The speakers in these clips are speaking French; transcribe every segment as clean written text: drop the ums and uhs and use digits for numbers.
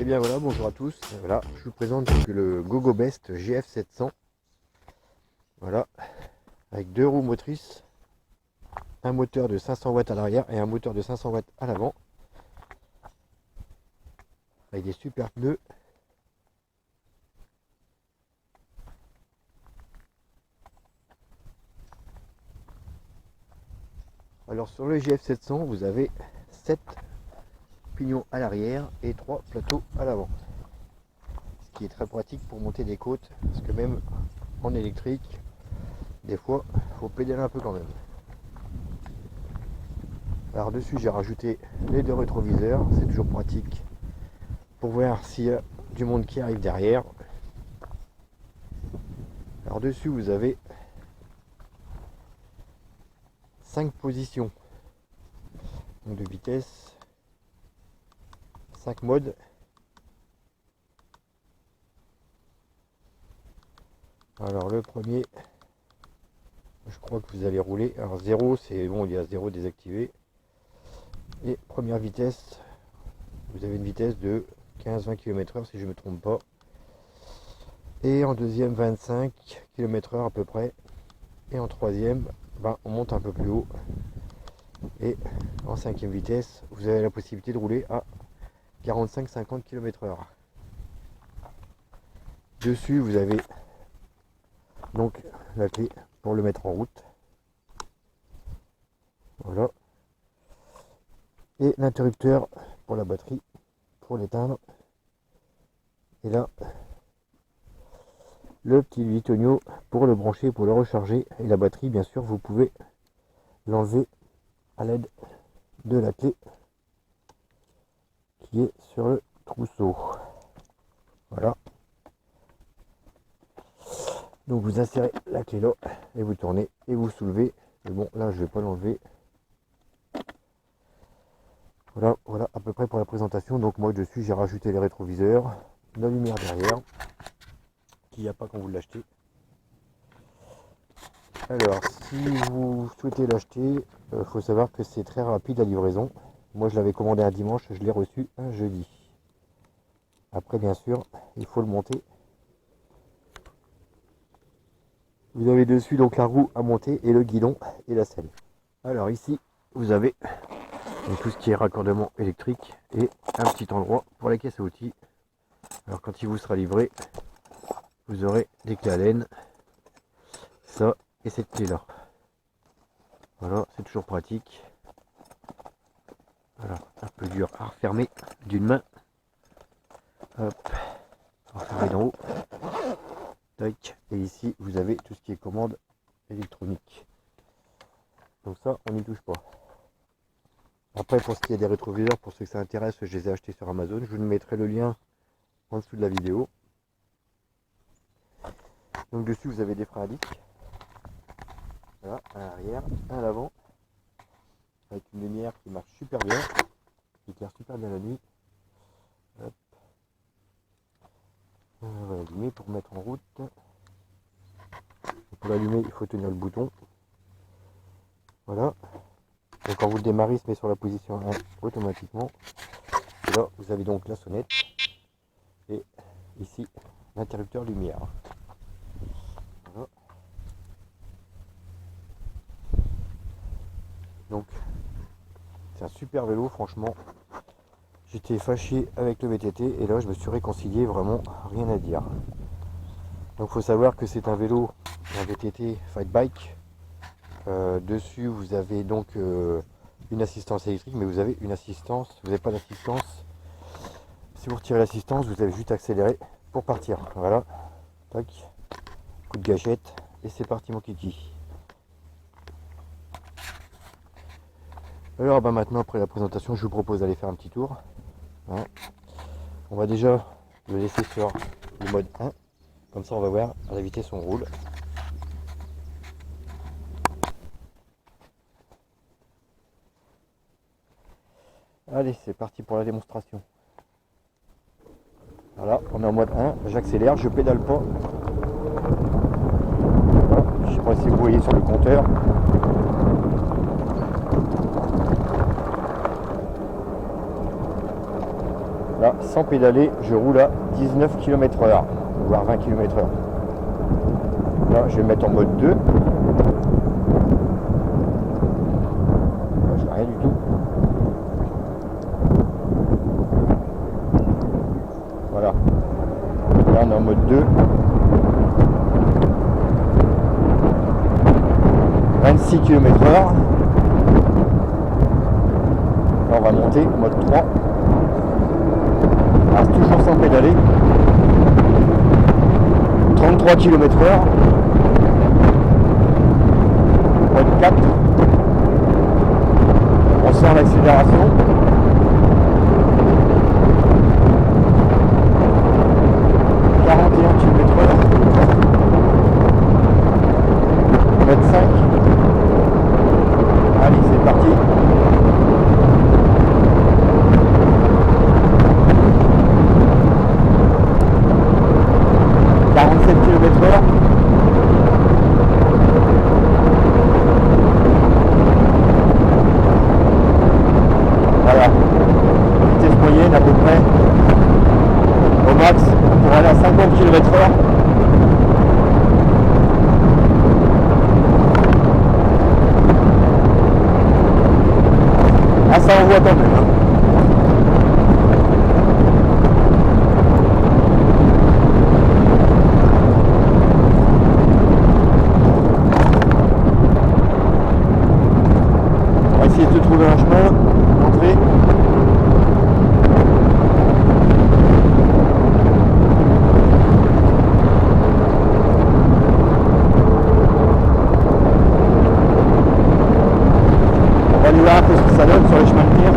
Et bien voilà, bonjour à tous. Voilà, je vous présente donc le GoGoBest GF700. Voilà, avec deux roues motrices, un moteur de 500 watts à l'arrière et un moteur de 500 watts à l'avant. Avec des super pneus. Alors sur le GF700, vous avez 7 pignons à l'arrière et 3 plateaux à l'avant. Ce qui est très pratique pour monter des côtes, parce que même en électrique, des fois, il faut pédaler un peu quand même. Alors dessus, j'ai rajouté les deux rétroviseurs, c'est toujours pratique pour voir s'il y a du monde qui arrive derrière. Alors dessus, vous avez 5 positions donc de vitesse, 5 modes. Alors le premier, je crois que vous allez rouler. Alors 0, c'est bon, il y a 0 désactivé. Et première vitesse, vous avez une vitesse de 15-20 km/h si je ne me trompe pas. Et en deuxième, 25 km/h à peu près. Et en troisième, on monte un peu plus haut. Et en cinquième vitesse, vous avez la possibilité de rouler à 45-50 km/h. Dessus, vous avez donc la clé pour le mettre en route. Voilà. Et l'interrupteur pour la batterie, pour l'éteindre. Et là, le petit bitonio pour le brancher, pour le recharger. Et la batterie, bien sûr, vous pouvez l'enlever à l'aide de la clé qui est sur le trousseau. Voilà. Donc vous insérez la clé là et vous tournez et vous soulevez. Mais bon, là je vais pas l'enlever. Voilà à peu près pour la présentation. Donc moi dessus j'ai rajouté les rétroviseurs, la lumière derrière, qu'il n'y a pas quand vous l'achetez. Alors si vous souhaitez l'acheter, il faut savoir que c'est très rapide la livraison. Moi je l'avais commandé un dimanche, je l'ai reçu un jeudi. Après bien sûr, il faut le monter. Vous avez dessus donc la roue à monter et le guidon et la selle. Alors ici vous avez donc tout ce qui est raccordement électrique et un petit endroit pour la caisse à outils. Alors quand il vous sera livré, vous aurez des clés Allen, ça et cette clé là. Voilà, c'est toujours pratique. Voilà, un peu dur à refermer d'une main. Hop, refermer d'en haut. Tac. Et ici vous avez tout ce qui est commande électronique. Donc ça on n'y touche pas. Après pour ce qui est des rétroviseurs, pour ceux que ça intéresse, je les ai achetés sur Amazon. Je vous mettrai le lien en dessous de la vidéo. Donc dessus vous avez des freins à disque. Voilà, un à l'arrière, un à l'avant. Avec une lumière qui marche super bien, qui éclaire super bien la nuit. Hop. On va l'allumer pour mettre en route. Et pour l'allumer, il faut tenir le bouton. Voilà. Donc quand vous le démarrez, il se met sur la position 1 automatiquement. Et là, vous avez donc la sonnette. Et ici, l'interrupteur lumière. Voilà. Donc, c'est un super vélo, franchement. J'étais fâché avec le VTT et là, je me suis réconcilié, vraiment rien à dire. Donc, il faut savoir que c'est un vélo, un VTT Fight Bike. Dessus, vous avez donc une assistance électrique, mais vous avez une assistance, vous n'avez pas d'assistance. Si vous retirez l'assistance, vous avez juste accéléré pour partir. Voilà, tac, coup de gâchette et c'est parti mon kiki. Alors maintenant, après la présentation, je vous propose d'aller faire un petit tour. Hein. On va déjà le laisser sur le mode 1, comme ça on va voir à la vitesse où on roule. Allez, c'est parti pour la démonstration. Voilà, on est en mode 1, j'accélère, je pédale pas. Voilà, je ne sais pas si vous voyez sur le compteur. Là, sans pédaler, je roule à 19 km/h, voire 20 km/h. Là, je vais mettre en mode 2. Là, je vois rien du tout. Voilà. Là, on est en mode 2. 26 km/h. Là, on va monter, mode 3. Alors, toujours sans pédaler. 33 km/h. Mode 4. On sent l'accélération. 41 km/h. Mode 5. Allez, c'est parti. Voilà, vitesse moyenne à peu près au max pour aller à 50 km/h. Ah, ça envoie quand même, hein. On va essayer de trouver un chemin d'entrée. On va aller voir un peu ce que ça donne sur les chemins de tir.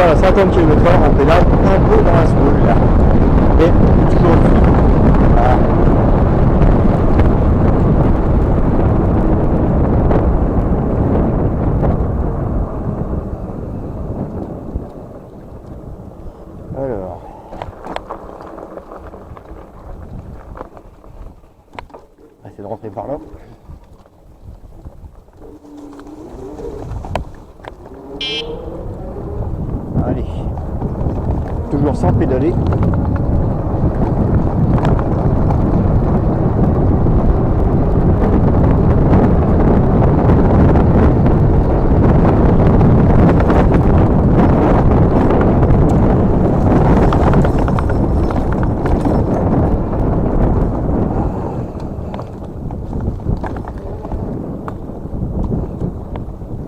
À 50 km/h, on pédale un peu dans la semoule là. Et toujours au-dessus. Voilà. Alors. On va essayer de rentrer par là. Allez, toujours sans pédaler.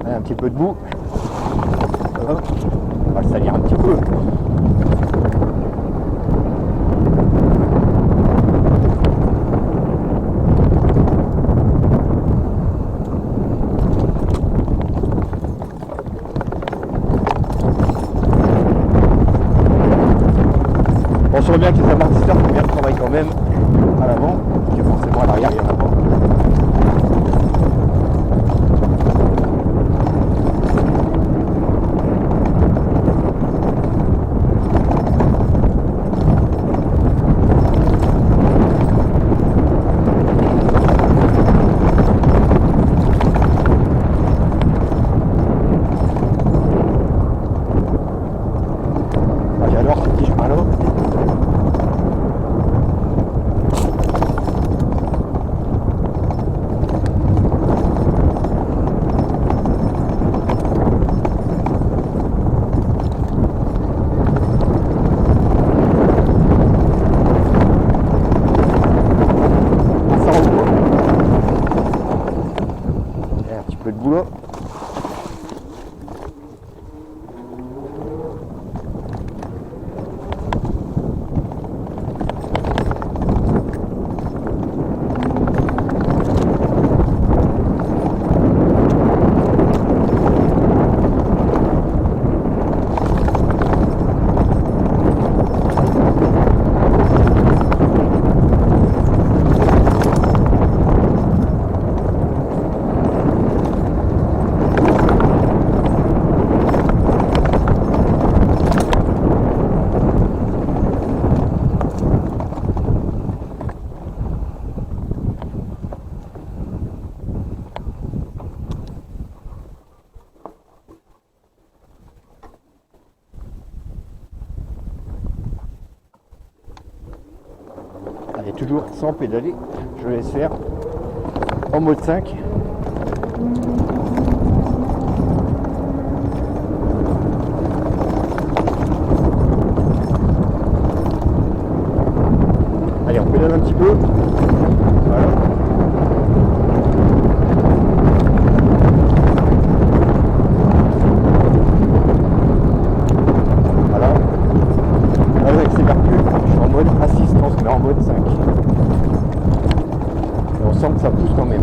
Allez, un petit peu de boue. Hop. On va le salir un petit peu. On sent bien que les amortisseurs font bien le travail quand même à l'avant, parce que forcément à l'arrière il n'y en a pas. J'adore ce petit chemin là. toujours sans pédaler, je laisse faire en mode 5. Allez, on pédale un petit peu. Voilà. Voilà. Là, je n'accélère plus. Je suis en mode assistance, mais en mode 5. Et on sent que ça pousse quand même.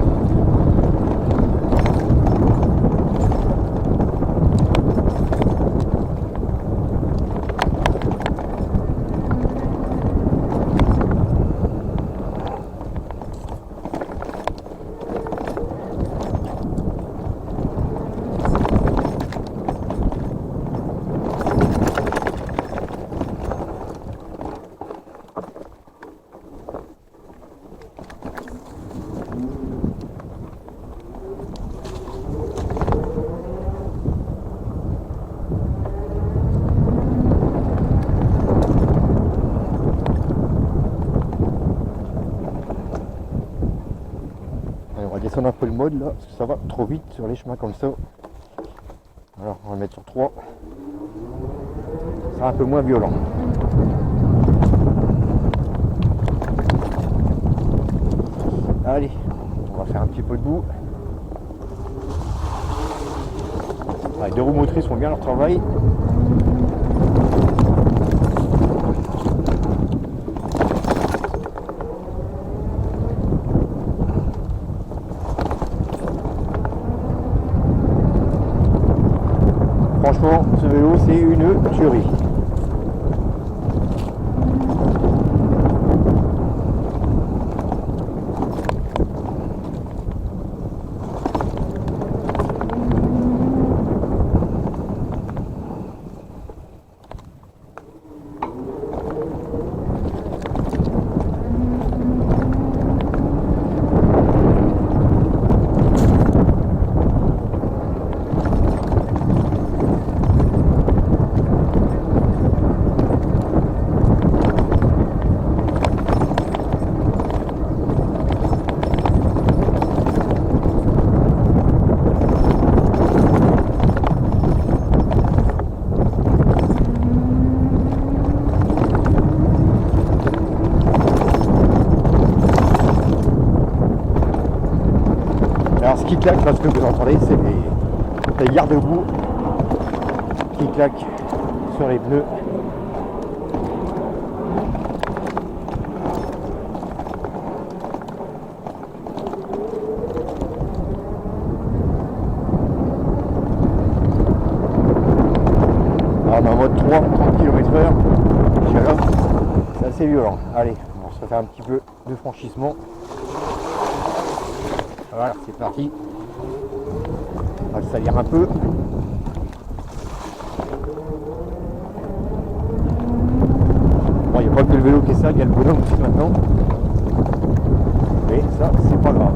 On va descendre un peu le mode là, parce que ça va trop vite sur les chemins comme ça. Alors on va le mettre sur 3. Ça sera un peu moins violent. Allez, on va faire un petit peu de bout. Les deux roues motrices font bien leur travail. Franchement, ce vélo, c'est une tuerie. Alors ce qui claque, parce que vous entendez, c'est les garde-boue qui claquent sur les pneus. Alors on est en mode 3, 30 km/h, c'est assez violent. Allez, on va se refaire un petit peu de franchissement. Voilà, c'est parti. On va le salir un peu. Bon, il n'y a pas que le vélo qui est sale, il y a le bonhomme aussi maintenant. Mais ça, c'est pas grave.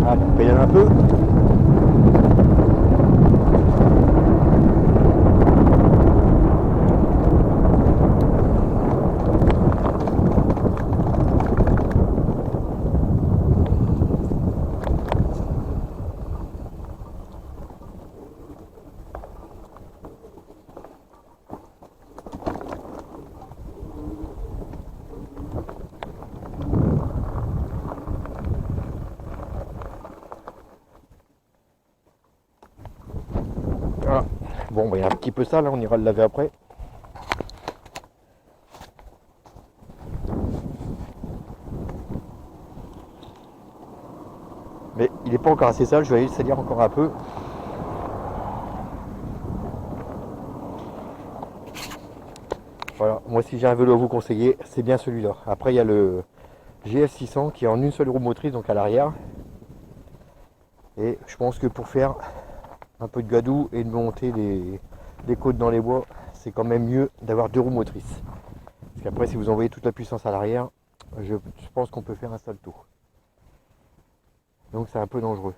Allez, on pédale un peu. Voilà. Bon, bah, il y a un petit peu ça, là, on ira le laver après. Mais il n'est pas encore assez sale, je vais aller le salir encore un peu. Voilà, moi si j'ai un vélo à vous conseiller, c'est bien celui-là. Après il y a le GF600 qui est en une seule roue motrice, donc à l'arrière. Et je pense que pour faire un peu de gadou et de monter des côtes dans les bois, c'est quand même mieux d'avoir deux roues motrices. Parce qu'après si vous envoyez toute la puissance à l'arrière, je pense qu'on peut faire un salto. Donc c'est un peu dangereux.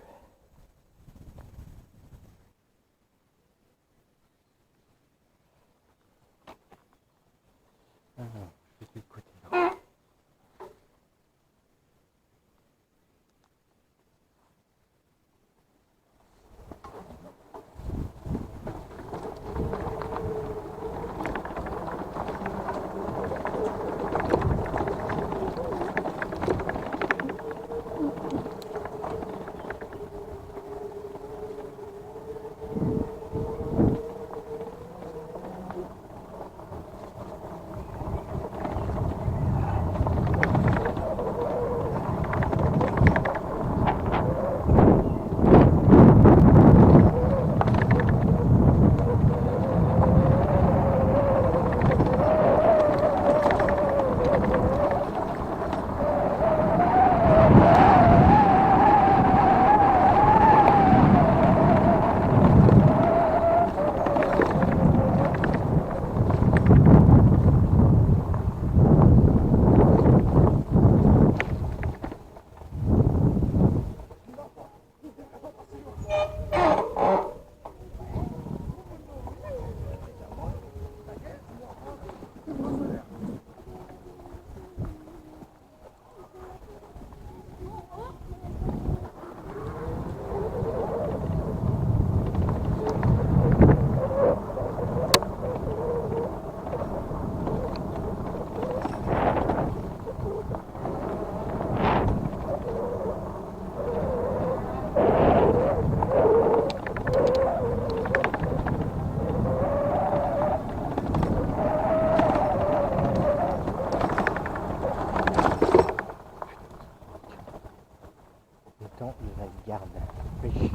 Oui.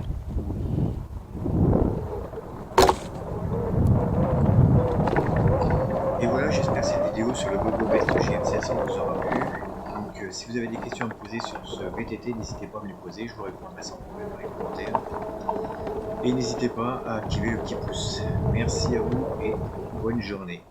Et voilà, j'espère que cette vidéo sur le Volvo Best GM700 vous aura plu. Donc si vous avez des questions à me poser sur ce VTT, n'hésitez pas à me les poser, je vous répondrai sans problème dans les commentaires. Et n'hésitez pas à activer le petit pouce. Merci à vous et bonne journée.